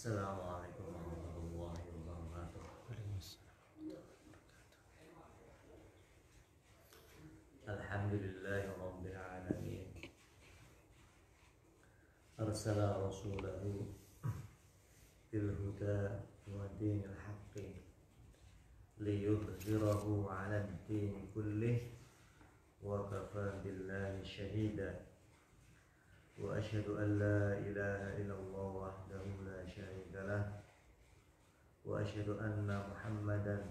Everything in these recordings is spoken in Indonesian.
Assalamualaikum warahmatullahi wabarakatuh. Alhamdulillahi rabbil alamin. Arsala rasulahu bil huda wa dinil haqqi liyudhhirahu 'ala ad-din kullih wa kafa billahi shahida. Wa asyhadu an la ilaha illallah wahdahu la syarika lah wa asyhadu anna Muhammadan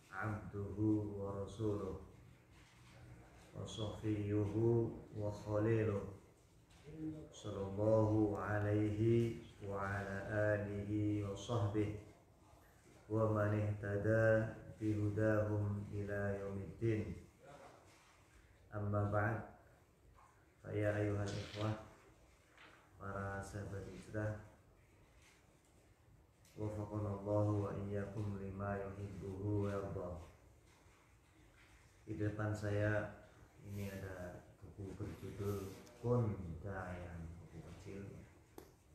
'abduhu wa rasuluh wa safiyyuhu wa khaliluh sallallahu alaihi wa ala alihi wa sahbihi wa man ihtada bihudahum ila yaumiddin. Amma ba'd, fa ya ayyuhal ikhwah, para sahabat hijrah, wafaqanallahu wa iyyakum lima yuhibbuhu wa yarda. Di depan saya ini ada buku berjudul Kun Dayan, buku kecil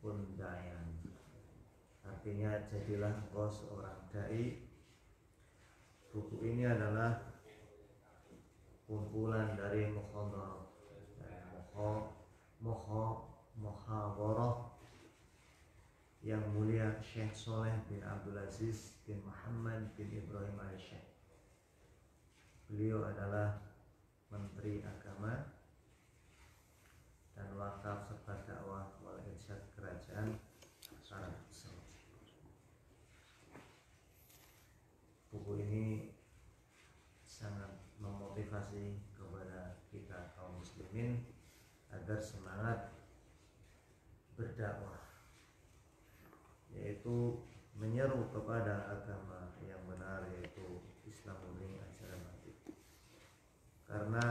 Kun Dayan. Artinya jadilah engkau seorang dai. Buku ini adalah kumpulan dari muhawarah yang mulia Syekh Saleh bin Abdul Aziz bin Muhammad bin Ibrahim al-Syekh. Beliau adalah Menteri Agama dan Wakaf serta Dakwah wal Irsyad Kerajaan Arab Saudi. Buku ini sangat memotivasi kepada kita kaum muslimin agar semangat berdakwah, yaitu menyeru kepada agama yang benar, yaitu Islam murni ajaran Nabi. Karena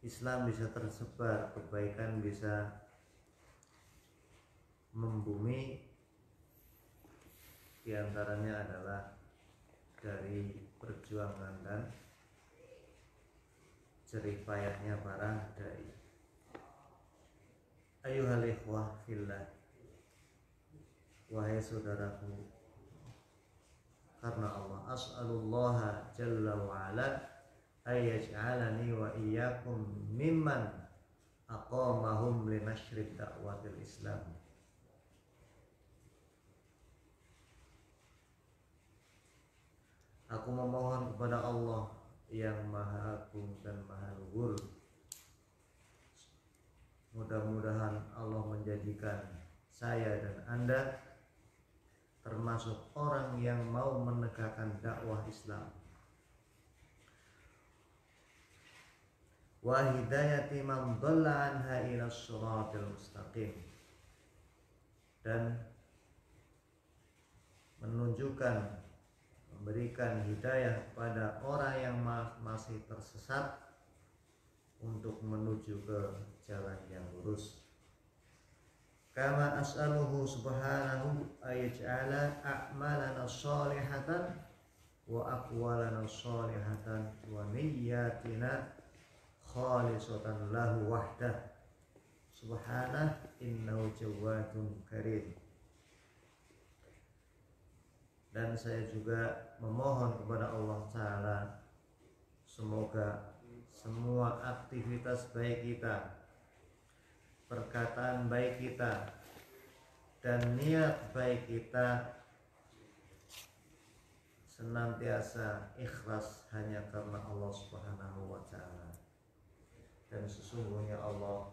Islam bisa tersebar, kebaikan bisa membumi, diantaranya adalah dari perjuangan dan jerih payahnya para dai. Ayyuhal ikhwah fillah, wahai saudaraku karena Allah, as'alullaha jalla wa ala ayyaj'alani wa iyyakum mimman aqamahum li nashri da'watil Islam. Aku memohon kepada Allah yang maha agung dan maha luhur, mudah-mudahan Allah menjadikan saya dan Anda termasuk orang yang mau menegakkan dakwah Islam, wa hidayati man dhalla anha ila shiratil mustaqim, dan menunjukkan, memberikan hidayah kepada orang yang masih tersesat untuk menuju ke jalan yang lurus. Kama as'aluhu subhanahu ayaj'ala a'malana sholihatan wa aqwalana sholihatan wa niyyatina khalisatan lahu wahdah. Subhanah innahu jawadun karim. Dan saya juga memohon kepada Allah Ta'ala, semoga semua aktivitas baik kita, perkataan baik kita, dan niat baik kita senantiasa ikhlas hanya karena Allah Subhanahu wa Ta'ala. Dan sesungguhnya Allah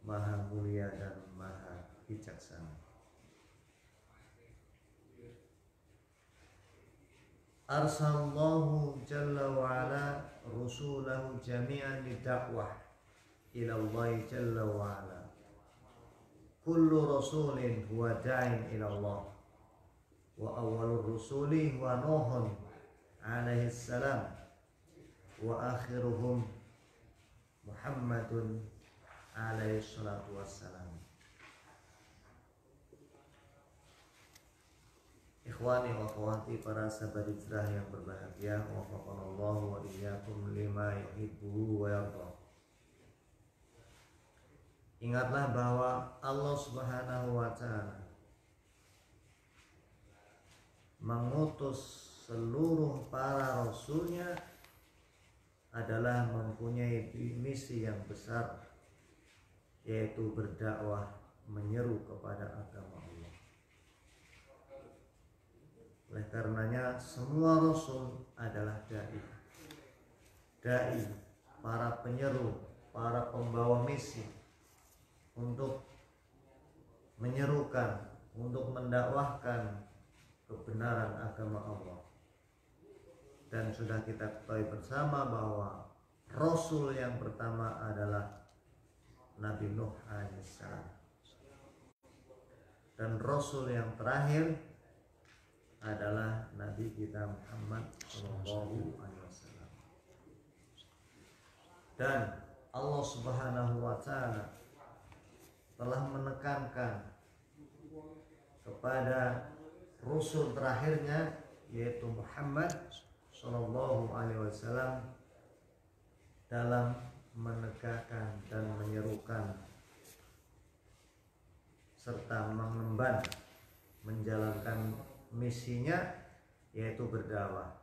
Maha Mulia dan Maha Bijaksana. Arsalallahu jalla wa ala rusulahu jami'an lidakwah ila Allah jalla wa ala. Kullu rasulin huwa da'in ila Allah, wa awwalur rusuli huwa Nuhun alaihi salam, wa akhiruhum Muhammadun alaihi salatu wassalam. Ikhwani wa akhwati, para sahabat hijrah yang berbahagia, wafaqanallahu wa iyyakum lima yuhibbuhu wa yarda. Ingatlah bahwa Allah Subhanahu wa Ta'ala mengutus seluruh para rasulnya adalah mempunyai misi yang besar, yaitu berdakwah, menyeru kepada agama Allah. Oleh karenanya semua rasul adalah dai, para penyeru, para pembawa misi untuk menyerukan, untuk mendakwahkan kebenaran agama Allah. Dan sudah kita ketahui bersama bahwa Rasul yang pertama adalah Nabi Nuh alaihissalam, dan Rasul yang terakhir adalah Nabi kita Muhammad sallallahu alaihi wasallam. Dan Allah Subhanahu wa Ta'ala telah menekankan kepada Rasul terakhirnya, yaitu Muhammad sallallahu alaihi wasallam, dalam menegakkan dan menyerukan serta mengemban menjalankan misinya, yaitu berdakwah.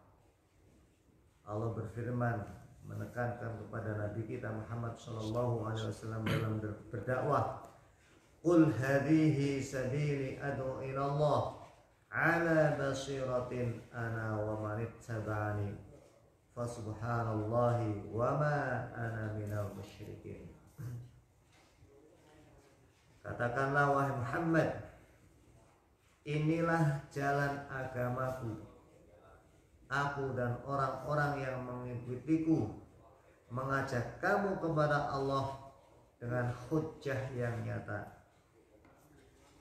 Allah berfirman menekankan kepada Nabi kita Muhammad sallallahu alaihi wasallam dalam berdakwah, "Qul hadhihi sabili ad'u ila Allah ala basiratin ana wa man ittaba'ani fasubhanallahi wa ma ana minal musyrikin." Katakanlah wahai Muhammad, inilah jalan agamaku, aku dan orang-orang yang mengikutiku, mengajak kamu kepada Allah dengan hujjah yang nyata.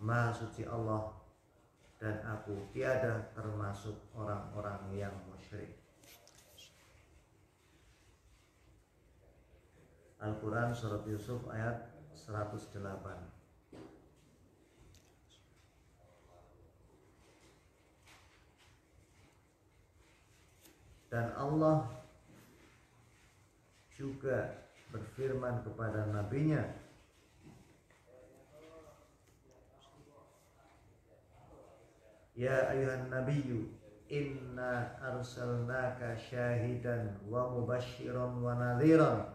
Maha suci Allah, dan aku tiada termasuk orang-orang yang musyrik. Al-Quran Surat Yusuf ayat 108. Dan Allah juga berfirman kepada nabinya, "Ya ayuhan nabiyyu, inna arsalnaka syahidan wa mubashiran wa nadhiran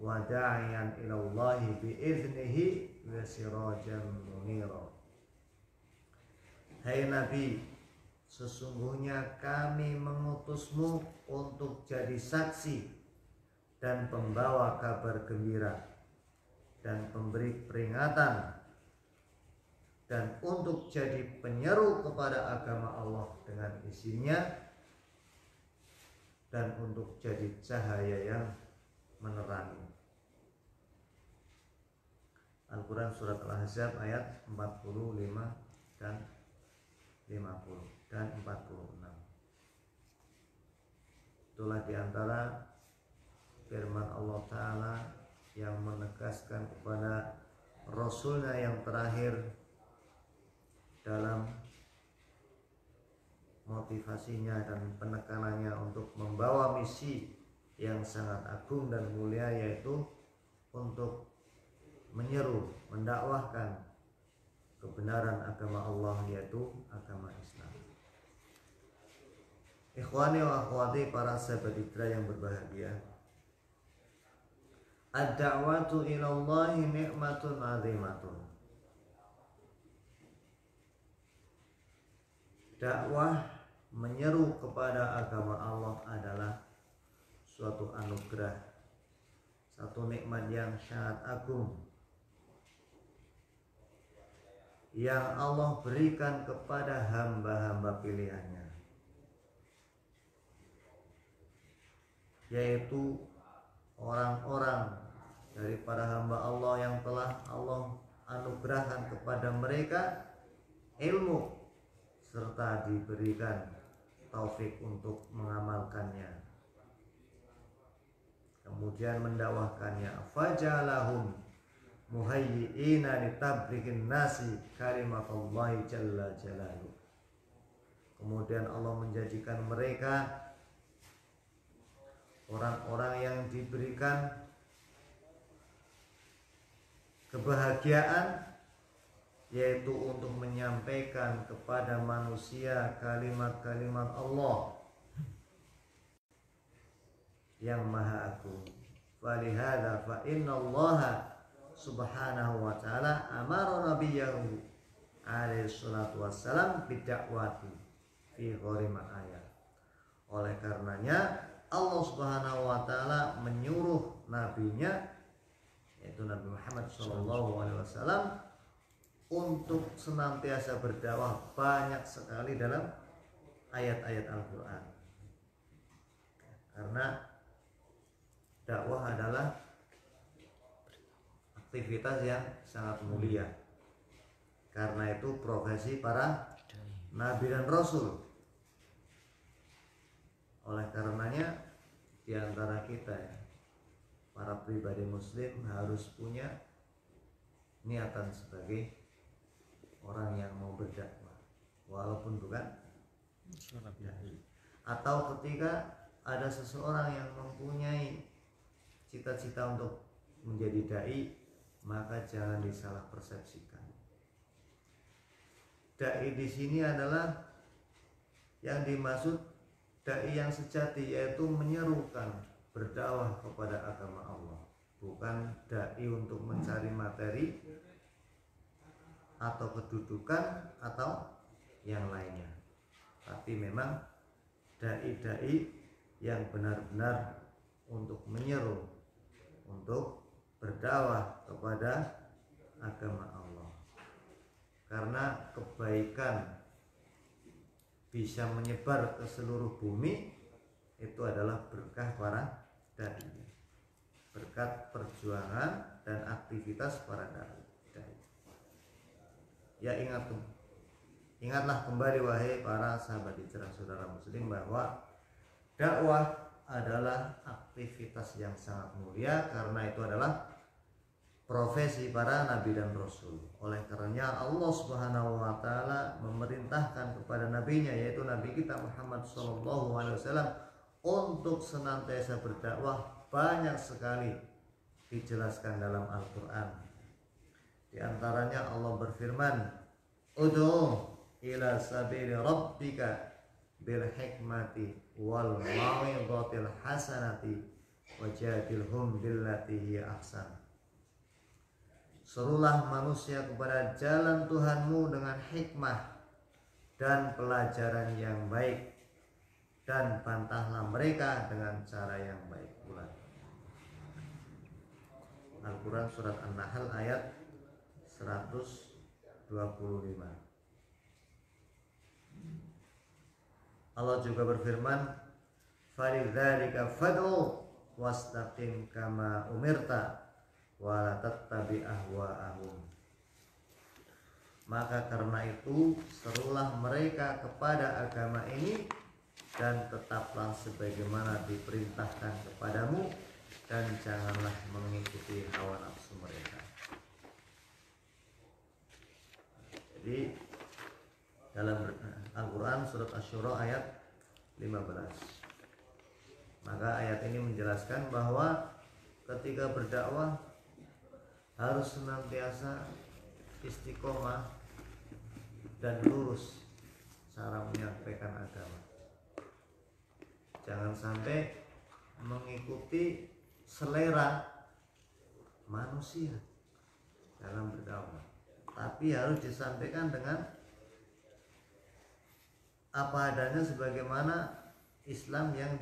wa da'iyan ilallahi bi'iznihi wa sirajan munira." Hai Nabi, sesungguhnya kami mengutusmu untuk jadi saksi dan pembawa kabar gembira dan pemberi peringatan, dan untuk jadi penyeru kepada agama Allah dengan isinya, dan untuk jadi cahaya yang menerangi. Al-Quran Surat Al-Ahzab ayat 45 dan 50 dan 46. Itulah diantara firman Allah Ta'ala yang menegaskan kepada Rasulnya yang terakhir dalam motivasinya dan penekanannya untuk membawa misi yang sangat agung dan mulia, yaitu untuk menyeru, mendakwahkan kebenaran agama Allah, yaitu agama Islam. Ikhwani wa akhwati, para sahabat Hijrah yang berbahagia, ad-da'watu ilallahi ni'matun 'azimatun. Dakwah, menyeru kepada agama Allah adalah suatu anugerah, satu nikmat yang sangat agung yang Allah berikan kepada hamba-hamba pilihannya, yaitu orang-orang dari para hamba Allah yang telah Allah anugerahkan kepada mereka ilmu serta diberikan taufik untuk mengamalkannya, kemudian mendakwahkannya. Fajalahum muhayyi'ina litablighin nasi kalimatullahi jalla jalaluh. Kemudian Allah menjadikan mereka orang-orang yang diberikan kebahagiaan, yaitu untuk menyampaikan kepada manusia kalimat-kalimat Allah yang maha agung. Falihada fa innallaha subhanahu wa ta'ala amara nabiyahu alaihi salatu wassalam bidakwati fi gharima ayat. Oleh karenanya Allah subhanahu wa ta'ala menyuruh nabinya, yaitu Nabi Muhammad sallallahu alaihi wasallam, untuk senantiasa berdakwah banyak sekali dalam ayat-ayat Al-Quran. Karena dakwah adalah aktivitas yang sangat mulia. Karena itu profesi para nabi dan rasul. Oleh karenanya di antara kita ya, para pribadi muslim harus punya niatan sebagai orang yang mau berdakwah, walaupun bukan dai. Atau ketika ada seseorang yang mempunyai cita-cita untuk menjadi dai, maka jangan disalah persepsikan. Dai di sini adalah yang dimaksud dai yang sejati, yaitu menyerukan berdakwah kepada agama Allah, bukan dai untuk mencari materi atau kedudukan atau yang lainnya. Tapi memang dai-dai yang benar-benar untuk menyeru, untuk berdakwah kepada agama Allah. Karena kebaikan bisa menyebar ke seluruh bumi, itu adalah berkah para dai, berkat perjuangan dan aktivitas para dai. Ya ingatlah kembali wahai para sahabat hijrah saudara muslim, bahwa dakwah adalah aktivitas yang sangat mulia, karena itu adalah profesi para nabi dan rasul. Oleh karenanya Allah Subhanahu wa taala memerintahkan kepada nabinya, yaitu nabi kita Muhammad sallallahu alaihi wasallam, untuk senantiasa berdakwah. Banyak sekali dijelaskan dalam Al-Qur'an. Di antaranya Allah berfirman, ud'u ila sabili rabbika bil hikmati wal mau'izatil hasanati wajadilhum billati hiya ahsan. Serulah manusia kepada jalan Tuhanmu dengan hikmah dan pelajaran yang baik, dan bantahlah mereka dengan cara yang baik pula. Al-Quran surat An-Nahl ayat 125. Allah juga berfirman, "Falidzalika fad'u wastaqim kama umirta wa la tattabi' ahwa'ahum." Maka karena itu serulah mereka kepada agama ini, dan tetaplah sebagaimana diperintahkan kepadamu, dan janganlah mengikuti hawa nafsu mereka. Jadi dalam Al-Quran surat Asy-Syura ayat 15, maka ayat ini menjelaskan bahwa ketika berdakwah harus senantiasa istiqomah dan lurus cara menyampaikan agama. Jangan sampai mengikuti selera manusia dalam berdakwah, tapi harus disampaikan dengan apa adanya, sebagaimana Islam yang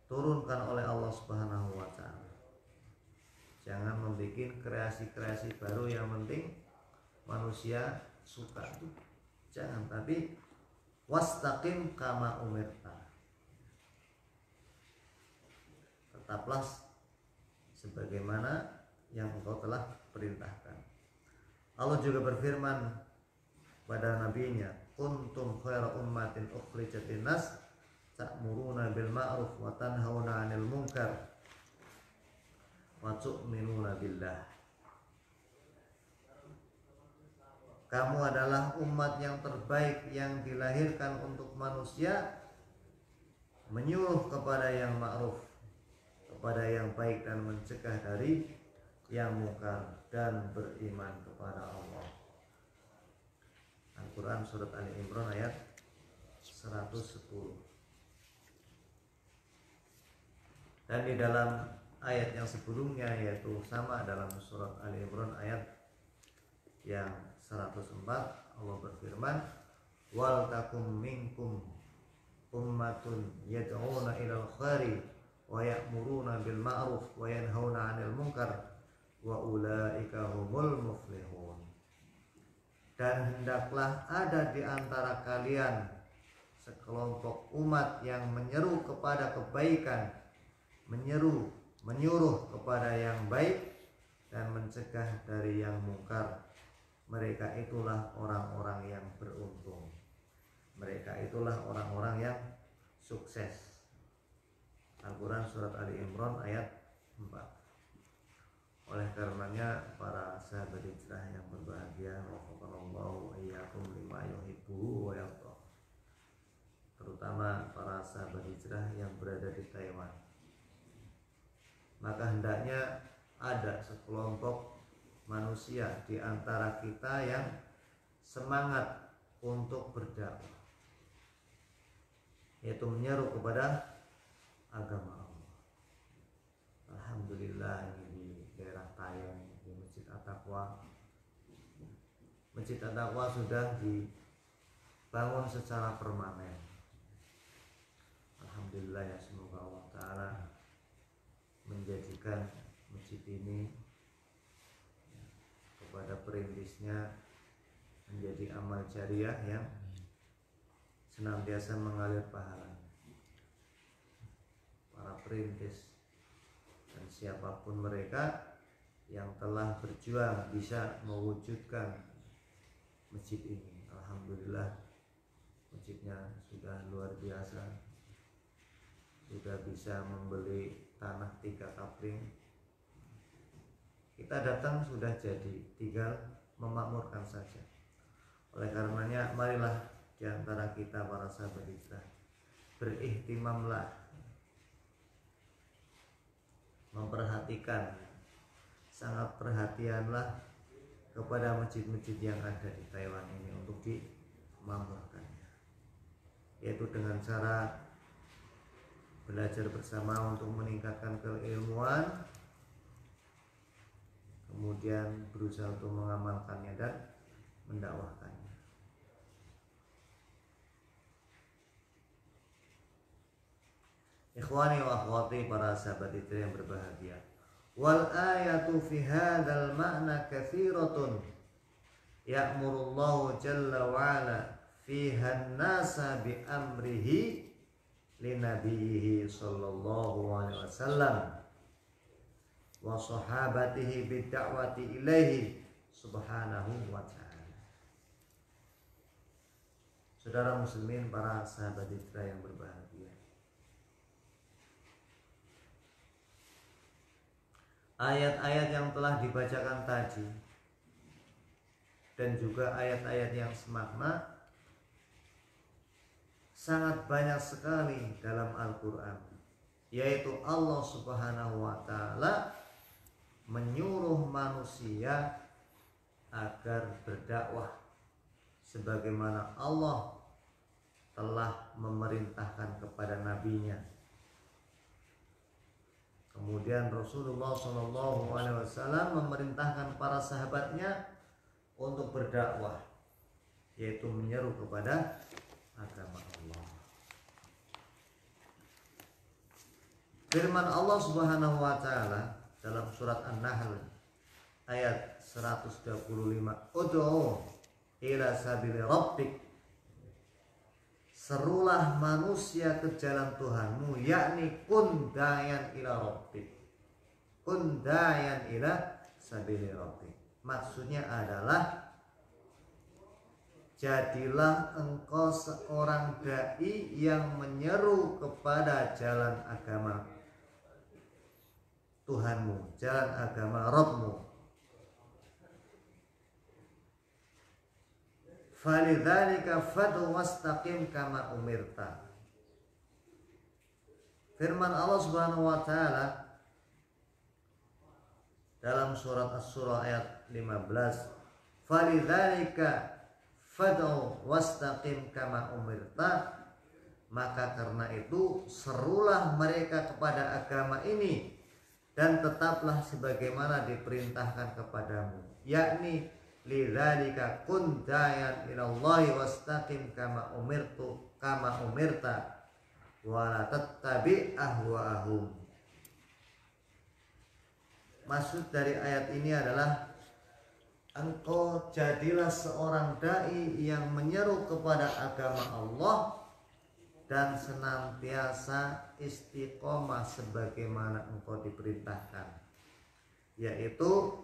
diturunkan oleh Allah Subhanahu wa taala. Jangan membuat kreasi-kreasi baru yang penting manusia suka, jangan. Tapi wastaqim kama umirta, tetaplah sebagaimana yang engkau telah perintahkan. Allah juga berfirman pada nabinya, kuntum khaira ummatin ukhrijat linnas ta'muruna bil ma'ruf wa tanhauna 'anil munkar wa tu'minuna billah. Kamu adalah umat yang terbaik yang dilahirkan untuk manusia, menyuruh kepada yang ma'ruf, kepada yang baik dan mencegah dari yang mungkar dan beriman kepada Allah. Al-Quran surat Ali Imran ayat 110. Dan di dalam ayat yang sebelumnya, yaitu sama dalam surat Ali Imran ayat yang 104, Allah berfirman, wal takum minkum ummatun yad'una ilal khairi wa ya'muruna bil ma'ruf wa yanhauna 'anil munkar wa ulaika humul muflihun. Dan hendaklah ada di antara kalian sekelompok umat yang menyeru kepada kebaikan, menyuruh kepada yang baik dan mencegah dari yang mungkar. Mereka itulah orang-orang yang beruntung. Mereka itulah orang-orang yang sukses. Al-Quran surat Ali Imran ayat 4. Oleh karenanya para sahabat hijrah yang berbahagia, wafaqanallahu iyyakum lima yuhibbu wa yarda, terutama para sahabat hijrah yang berada di Taiwan, maka hendaknya ada sekelompok manusia di antara kita yang semangat untuk berdakwah, yaitu menyeru kepada agama Allah. Alhamdulillah, ini di daerah Tayan, di Masjid At-Taqwa. Masjid At-Taqwa sudah dibangun secara permanen. Alhamdulillah, ya, semoga Allah Ta'ala menjadikan masjid ini kepada perintisnya menjadi amal jariah yang senantiasa mengalir pahala. Para perintis dan siapapun mereka yang telah berjuang bisa mewujudkan masjid ini. Alhamdulillah, masjidnya sudah luar biasa, sudah bisa membeli tanah 3 kapling. Kita datang sudah jadi, tinggal memakmurkan saja. Oleh karenanya, marilah di antara kita para sahabat hijrah berihtimamlah, memperhatikan, sangat perhatianlah kepada masjid-masjid yang ada di Taiwan ini untuk dimakmurkannya, yaitu dengan cara belajar bersama untuk meningkatkan keilmuan, kemudian berusaha untuk mengamalkannya dan mendakwahkannya. Ikhwani wa akhwati, para sahabat itu yang berbahagia, wal ayatu fi hadzal ma'na katsiratun ya'murullahu jalla wa ala fiha an-nasa bi amrihi li nabiyhi sallallahu alaihi wasallam wa sahabatihi bid da'wati ilaihi subhanahu wa ta'ala. Saudara muslimin, para sahabat hijrah yang berbahagia, ayat-ayat yang telah dibacakan tadi dan juga ayat-ayat yang semakna sangat banyak sekali dalam Al-Quran, yaitu Allah Subhanahu wa Ta'ala menyuruh manusia agar berdakwah sebagaimana Allah telah memerintahkan kepada nabinya. Kemudian Rasulullah SAW memerintahkan para sahabatnya untuk berdakwah, yaitu menyeru kepada agama Allah. Firman Allah Subhanahu wa Ta'ala dalam surat An-Nahl ayat 125, ud'u ila sabili rabbik, serulah manusia ke jalan Tuhanmu, yakni kun dayan ila rabbik, kun dayan ila sabili rabbik. Maksudnya adalah jadilah engkau seorang dai yang menyeru kepada jalan agama Tuhanmu, jalan agama Rabbmu. Falidzalika fad'u wastaqim kama umirta. Firman Allah Subhanahu wa Ta'ala, dalam surat Asy-Syura ayat 15, "Falidzalika fad'u wastaqim kama umirta." Maka karena itu serulah mereka kepada agama ini dan tetaplah sebagaimana diperintahkan kepadamu, yakni lidzalika kun dayan ilallahi wastaqim kama umirta wa la tattabi ahwa'ahum. Maksud dari ayat ini adalah engkau jadilah seorang dai yang menyeru kepada agama Allah dan senantiasa istiqomah sebagaimana engkau diperintahkan, yaitu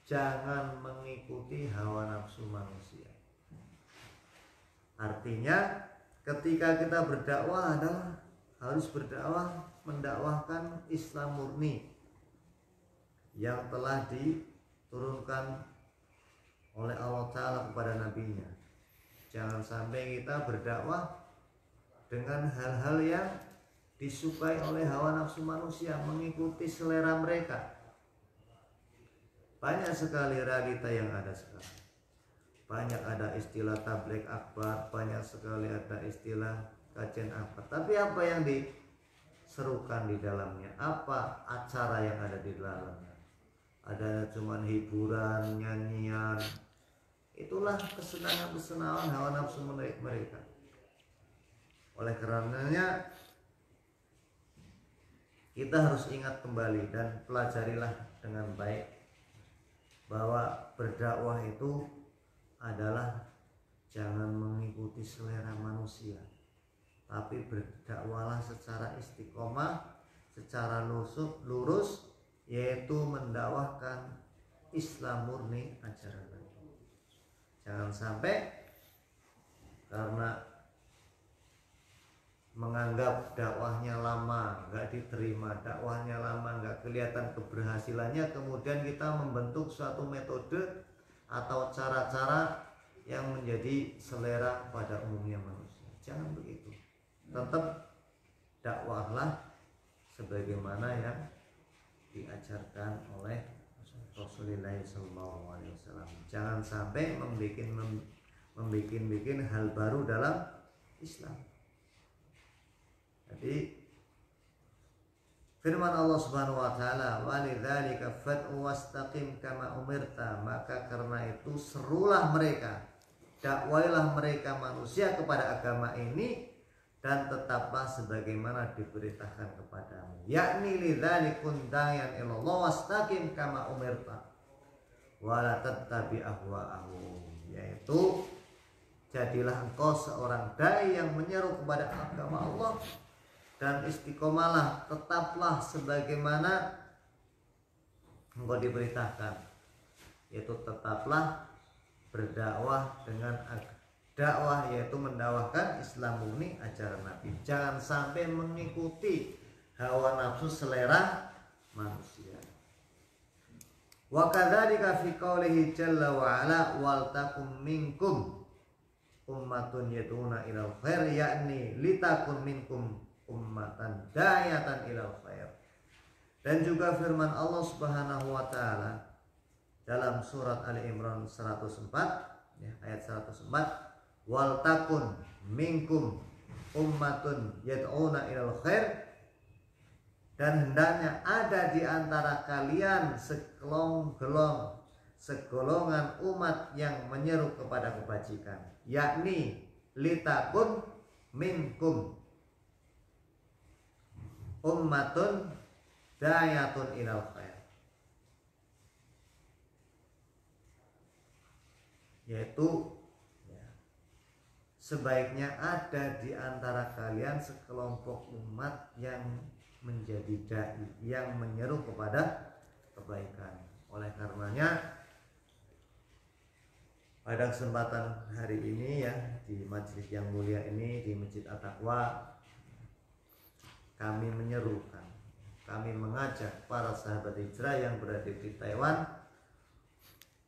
jangan mengikuti hawa nafsu manusia. Artinya ketika kita berdakwah adalah harus berdakwah mendakwahkan Islam murni yang telah diturunkan oleh Allah Ta'ala kepada nabinya. Jangan sampai kita berdakwah dengan hal-hal yang disukai oleh hawa nafsu manusia, mengikuti selera mereka. Banyak sekali realita yang ada sekarang. Banyak ada istilah tabligh akbar, banyak sekali ada istilah kajian akbar. Tapi apa yang diserukan di dalamnya? Apa acara yang ada di dalamnya? Ada cuman hiburan, nyanyian. Itulah kesenangan-kesenangan hawa nafsu mereka. Oleh karenanya kita harus ingat kembali dan pelajarilah dengan baik bahwa berdakwah itu adalah jangan mengikuti selera manusia, tapi berdakwahlah secara istiqomah, secara lurus, yaitu mendakwahkan Islam murni ajaran Nabi. Jangan sampai karena menganggap dakwahnya lama, nggak diterima, dakwahnya lama, nggak kelihatan keberhasilannya, kemudian kita membentuk suatu metode atau cara-cara yang menjadi selera pada umumnya manusia. Jangan begitu. Tetap dakwahlah sebagaimana yang diajarkan oleh Rasulullah SAW. Jangan sampai membikin hal baru dalam Islam. Jadi firman Allah Subhanahu wa taala, "Walidzalika fad'u wastaqim kama umirta." Maka karena itu serulah mereka, dakwailah mereka manusia kepada agama ini dan tetaplah sebagaimana diperintahkan kepadamu, yakni lidzalikun dayan ilallah wastaqim kama umirta wa la tattabi ahwa'ahum, yaitu jadilah engkau seorang dai yang menyeru kepada agama Allah dan istiqomahlah, tetaplah sebagaimana engkau diperintahkan, yaitu tetaplah berdakwah dengan dakwah, yaitu mendakwahkan Islam murni ajaran Nabi. Jangan sampai mengikuti hawa nafsu selera manusia. Wa kadzalika fi qoulihi jalla wa ala wal takum minkum ummatun yad'una ilal khair, yakni litakun minkum ummatan dayatan ilal khair. Dan juga firman Allah Subhanahu wa taala dalam surat Ali Imran 104 ya, ayat 104, wal takun minkum ummatun yad'una ilal khair, dan hendaknya ada di antara kalian segolongan umat yang menyeru kepada kebajikan, yakni litakun minkum ummatun dayatun ilal khair, yaitu sebaiknya ada di antara kalian sekelompok umat yang menjadi dai, yang menyeru kepada kebaikan. Oleh karenanya pada kesempatan hari ini ya, di majelis yang mulia ini, di Masjid At-Taqwa, kami menyerukan, kami mengajak para sahabat hijrah yang berada di Taiwan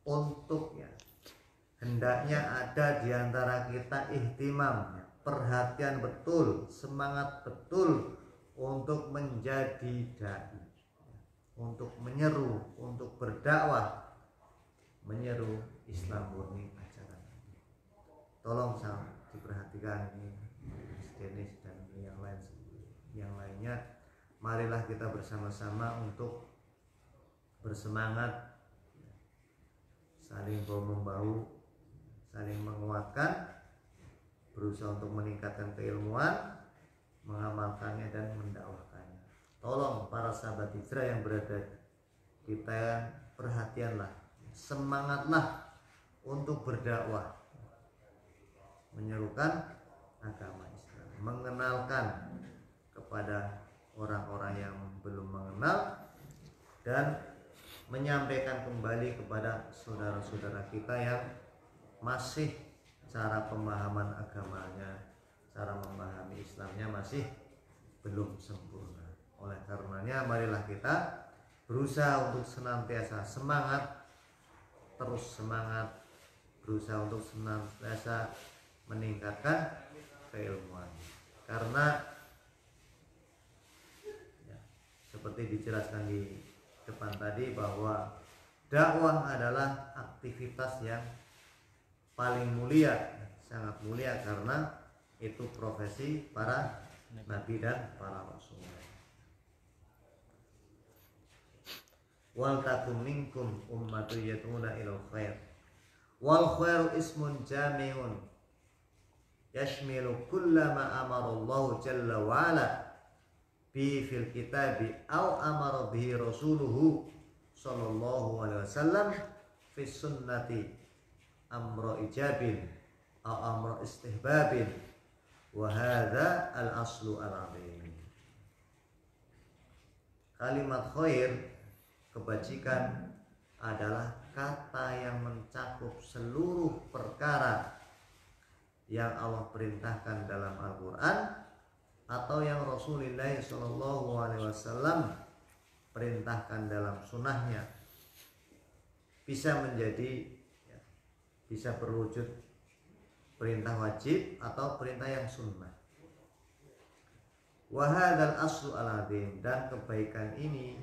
untuk hendaknya ada di antara kita ihtimam, perhatian betul, semangat betul untuk menjadi dai. untuk menyeru, untuk berdakwah, menyeru Islam murni ajaran. Tolong diperhatikan ini jenis dan yang lainnya. Marilah kita bersama-sama untuk bersemangat, saling bahu-membahu, saling menguatkan, berusaha untuk meningkatkan keilmuan, mengamalkannya dan mendakwahkannya. Tolong para sahabat hijrah yang berada kita, perhatianlah, semangatlah untuk berdakwah, menyerukan agama Islam, mengenalkan kepada orang-orang yang belum mengenal, dan menyampaikan kembali kepada saudara-saudara kita yang masih cara pemahaman agamanya, cara memahami Islamnya masih belum sempurna. Oleh karenanya marilah kita berusaha untuk senantiasa semangat, terus semangat, berusaha untuk senantiasa meningkatkan keilmuan. Karena seperti dijelaskan di depan tadi bahwa dakwah adalah aktivitas yang paling mulia, sangat mulia, karena itu profesi para nabi dan para rasul. Wal takum minkum ummatun yad'una ilal khair. Wal khairu ismun jami'un yashmilu kullama amara Allah jalla wa ala bi fil kitabi aw amara bihi rasuluhu sallallahu alaihi wasallam fi sunnati amra ijabin aw amra istihbabin wa hadza al aslu al azim. Kalimat khair, kebajikan, adalah kata yang mencakup seluruh perkara yang Allah perintahkan dalam Al-Quran atau yang Rasulullah SAW perintahkan dalam sunnahnya. Bisa menjadi, bisa berwujud perintah wajib atau perintah yang sunnah. Wa hadzal aslu al-azim, dan kebaikan ini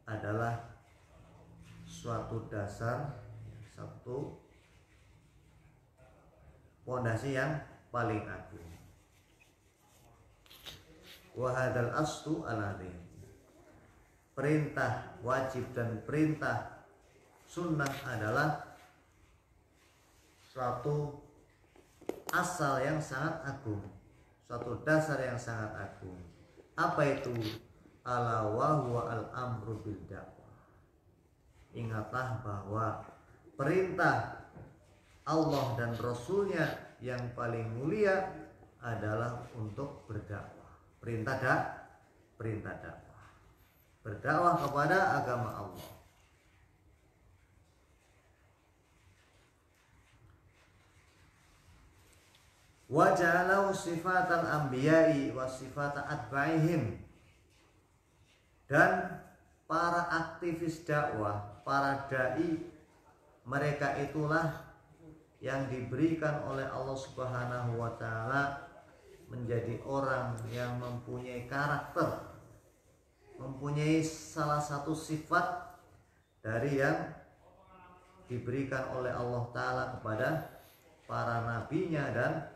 adalah suatu dasar, satu pondasi yang paling agung. Wa hadzal aslu al-azim, perintah wajib dan perintah sunnah adalah suatu asal yang sangat agung, suatu dasar yang sangat agung. Apa itu? Ala wa huwa al-amru bil dakwah. Ingatlah bahwa perintah Allah dan Rasulnya yang paling mulia adalah untuk berdakwah. Perintah dakwah. Berdakwah kepada agama Allah. Wa ja'alahu sifatal anbiya'i wa sifata atba'ihim. Dan para aktivis dakwah, para dai, mereka itulah yang diberikan oleh Allah Subhanahu wa taala menjadi orang yang mempunyai karakter, mempunyai salah satu sifat dari yang diberikan oleh Allah taala kepada para nabinya dan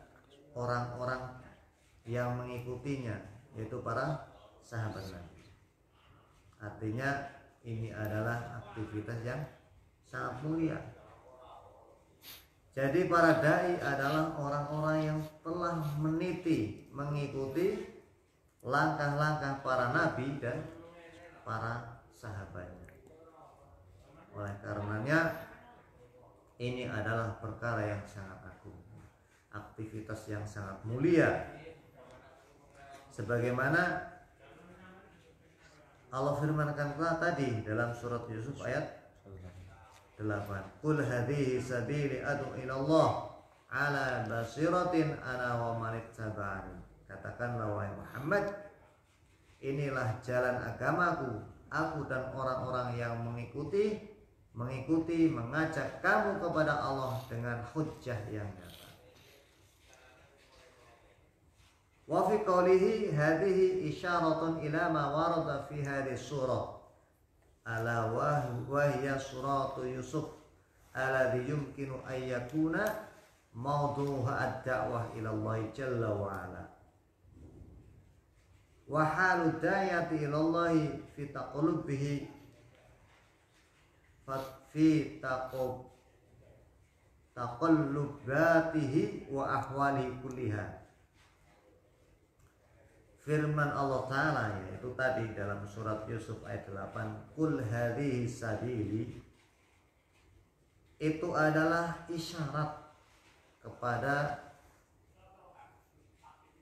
orang-orang yang mengikutinya, yaitu para sahabat Nabi. Artinya ini adalah aktivitas yang sangat mulia. Jadi para dai adalah orang-orang yang telah meniti, mengikuti langkah-langkah para nabi dan para sahabatnya. Oleh karenanya ini adalah perkara yang sangat agung, aktivitas yang sangat mulia. Sebagaimana Allah firmankan tadi dalam surat Yusuf ayat 8. Qul hadhihi sabili ad'u ila Allah ala basiratin ana wa man ittaba'ani. Katakanlah wahai Muhammad, inilah jalan agamaku, aku dan orang-orang yang mengikuti, mengajak kamu kepada Allah dengan hujjah yang nyata. Wa fi qawlihi hadhihi isyaratun ila ma warada fi hadhihi surah ala wa hiya suratu Yusuf alladhi yumkinu an yakuna mawduha ad-da'wah ila Allah jalla wa ala wa halu da'yati ila Allah fi taqallubihi fi taqallubatihi wa ahwalihi kulliha. Firman Allah Ta'ala yaitu tadi dalam surat Yusuf ayat 8, Qul hadhihi sabili, itu adalah isyarat kepada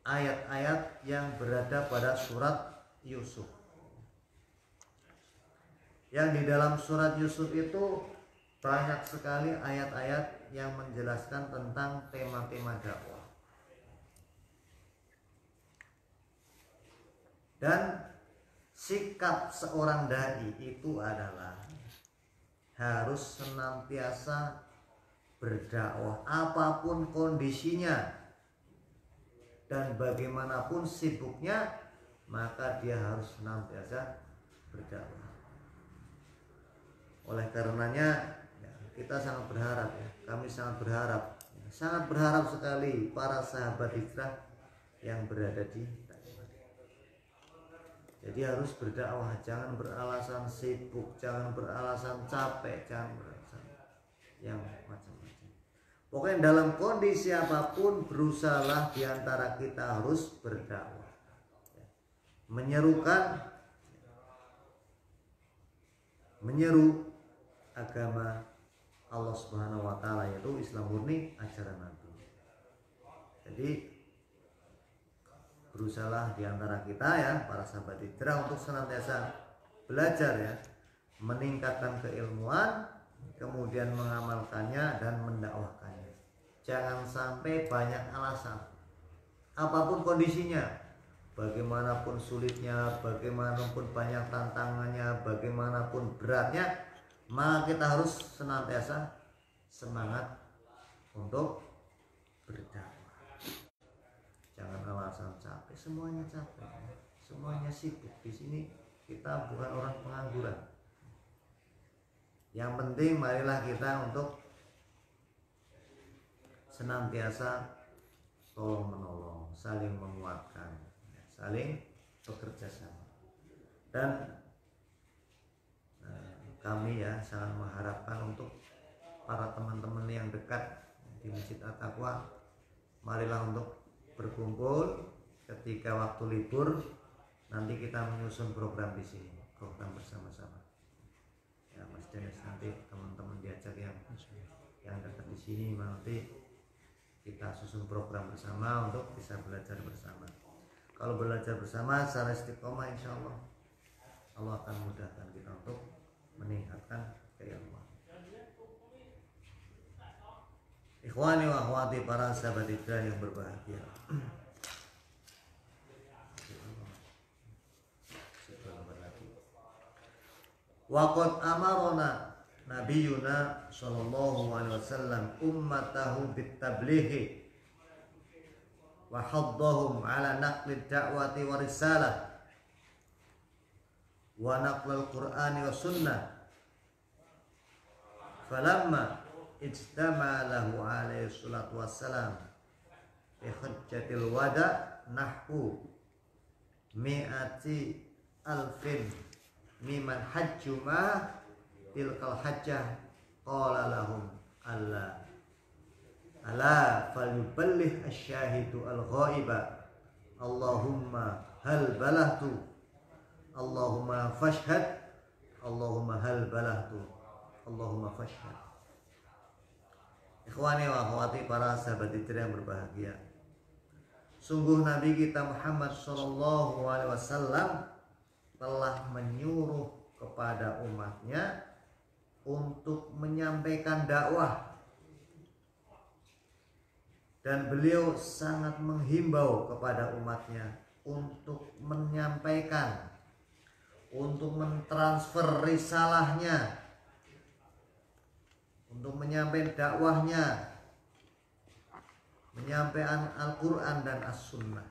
ayat-ayat yang berada pada surat Yusuf. Yang di dalam surat Yusuf itu banyak sekali ayat-ayat yang menjelaskan tentang tema-tema dakwah. Dan sikap seorang dai itu adalah harus senantiasa berdakwah apapun kondisinya dan bagaimanapun sibuknya, maka dia harus senantiasa berdakwah. Oleh karenanya kita sangat berharap kami sangat berharap sekali para sahabat hijrah yang berada di. Jadi harus berdakwah, jangan beralasan sibuk, jangan beralasan capek, jangan beralasan yang macam-macam. Pokoknya dalam kondisi apapun berusahalah diantara kita harus berdakwah, menyeru agama Allah Subhanahu wa Ta'ala, yaitu Islam murni ajaran Nabi. Jadi berusahalah diantara kita para sahabat hijrah untuk senantiasa belajar meningkatkan keilmuan, kemudian mengamalkannya dan mendakwahkannya. Jangan sampai banyak alasan, apapun kondisinya, bagaimanapun sulitnya, bagaimanapun banyak tantangannya, bagaimanapun beratnya, maka kita harus senantiasa semangat untuk berdakwah. Jangan alasan capek, semuanya capek, semuanya sibuk. Di sini kita bukan orang pengangguran. Yang penting marilah kita untuk senantiasa tolong menolong, saling menguatkan, saling bekerja sama. Dan kami sangat mengharapkan untuk para teman-teman yang dekat di Masjid At-Taqwa, marilah untuk berkumpul ketika waktu libur, nanti kita menyusun program di sini, program bersama-sama. Ya Mas Dennis, nanti teman-teman diajak yang dekat di sini, nanti kita susun program bersama untuk bisa belajar bersama. Kalau belajar bersama secara istiqomah, insya Allah Allah akan mudahkan kita untuk meningkatkan keilmuan. Ikhwani wa akhwati para sahabat hijrah yang berbahagia. Waqad amarona nabiyuna sallallahu alaihi wasallam ummatahu bitablighi wa haddahum ala naqli da'wati wa risalah wa naqlal qur'ani wa sunnah. Falamma ijtama lahu alaihi salatu wassalam fi hajjatil wada nahwu mi'ati alfin miman hajjuma tilkal hajjah qala lahum ala falyuballih asyahidu al-ghaiba Allahumma hal balahtu Allahumma fashhad Allahumma hal balahtu Allahumma fashhad. Ikhwani wa akhwati para sahabat hijrah yang berbahagia, sungguh Nabi kita Muhammad sallallahu alaihi wasallam telah menyuruh kepada umatnya untuk menyampaikan dakwah, dan beliau sangat menghimbau kepada umatnya untuk menyampaikan, untuk mentransfer risalahnya, untuk menyampaikan dakwahnya, menyampaikan Al-Quran dan As-Sunnah.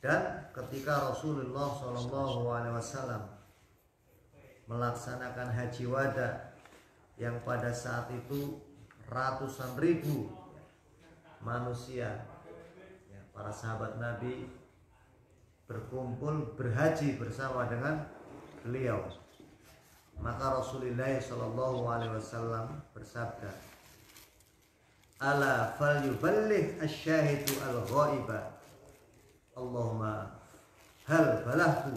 Dan ketika Rasulullah SAW melaksanakan haji wada yang pada saat itu ratusan ribu manusia, ya, para sahabat Nabi berkumpul berhaji bersama dengan beliau, maka Rasulullah SAW bersabda, ala falyuballigh asy-syahidu al-ghaiba, Allahumma hal balagtu,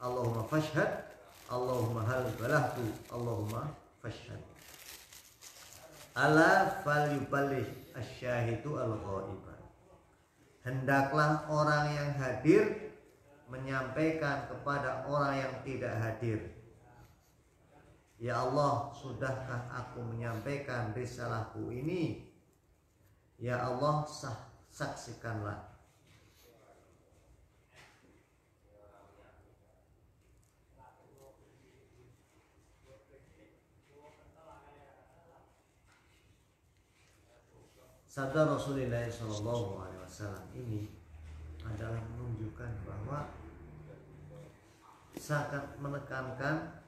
Allahumma fashhad, Allahumma hal balagtu, Allahumma fashhad. Ala falyuballigh asy-syahidu al-ghaiba, hendaklah orang yang hadir menyampaikan kepada orang yang tidak hadir. Ya Allah, sudahkah aku menyampaikan risalahku ini? Ya Allah, saksikanlah. Sabda Rasulullah SAW ini adalah menunjukkan bahwa sangat menekankan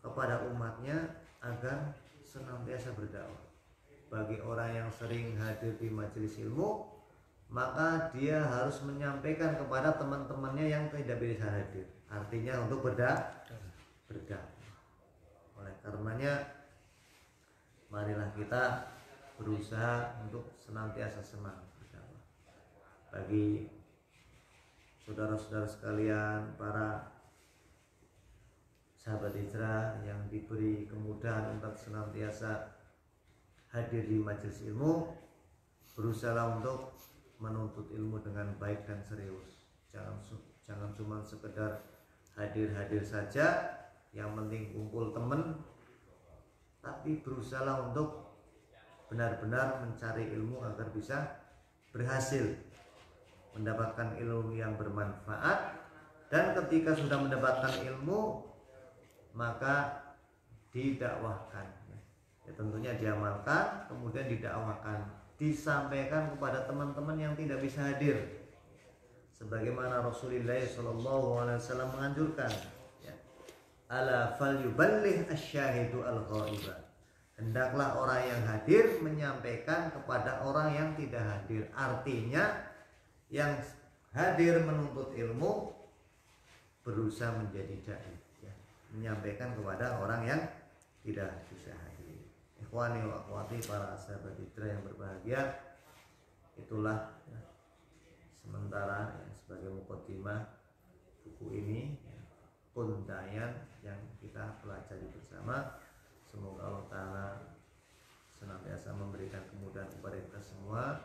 kepada umatnya agar senantiasa berdakwah. Bagi orang yang sering hadir di majelis ilmu, maka dia harus menyampaikan kepada teman-temannya yang tidak bisa hadir. Artinya untuk berdakwah. Oleh karenanya, marilah kita berusaha untuk senantiasa semangat berdakwah. Bagi saudara-saudara sekalian, para sahabat hijrah yang diberi kemudahan untuk senantiasa hadir di majelis ilmu, berusaha untuk menuntut ilmu dengan baik dan serius. Jangan cuma sekedar hadir-hadir saja, yang penting kumpul teman, tapi berusaha untuk benar-benar mencari ilmu agar bisa berhasil mendapatkan ilmu yang bermanfaat. Dan ketika sudah mendapatkan ilmu, maka didakwahkan, ya, tentunya diamalkan, kemudian didakwahkan, disampaikan kepada teman-teman yang tidak bisa hadir, sebagaimana Rasulullah SAW menganjurkan, ya, ala falyuballigh asy-syahidu al-ghaiba, hendaklah orang yang hadir menyampaikan kepada orang yang tidak hadir. Artinya yang hadir menuntut ilmu berusaha menjadi dai, ya, menyampaikan kepada orang yang tidak bisa hadir. Ikhwani wa akhwati, para sahabat hijrah yang berbahagia, itulah, ya, sementara, ya, sebagai muqaddimah buku ini, ya, Pundayan yang kita pelajari bersama. Semoga Allah Ta'ala senantiasa memberikan kemudahan kepada kita semua,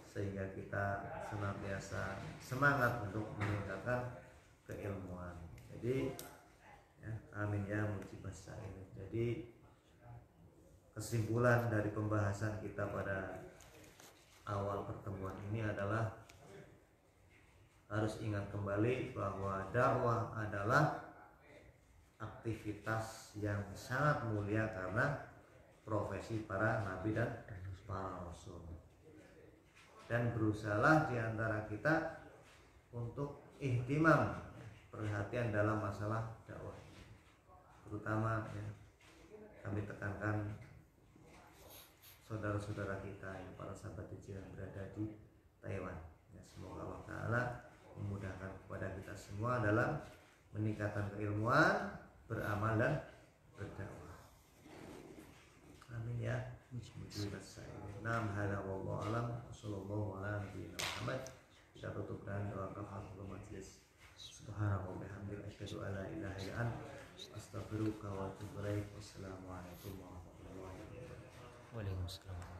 sehingga kita senantiasa semangat untuk meningkatkan keilmuan. Jadi, ya, amin ya mujibas sa'ilin. Jadi kesimpulan dari pembahasan kita pada awal pertemuan ini adalah harus ingat kembali bahwa dakwah adalah aktivitas yang sangat mulia karena profesi para nabi dan para rasul. Dan berusahalah diantara kita untuk ihtimam, perhatian dalam masalah dakwah. Terutama, ya, kami tekankan saudara-saudara kita yang para sahabat hijrah yang berada di Taiwan, ya, semoga Allah Ta'ala memudahkan kepada kita semua dalam meningkatkan keilmuan, beramal dan berdakwah. Amin ya. Nam hada wallahu alam. Sallallahu ala nabiyina Muhammad. Kita tutup dengan doa kafaratul majlis. Subhanallah bihamdihi asyhadu an la ilaha illa anta astaghfiruka wa atubu ilaik. Wassalamualaikum warahmatullahi wabarakatuh. Waalaikumsalam.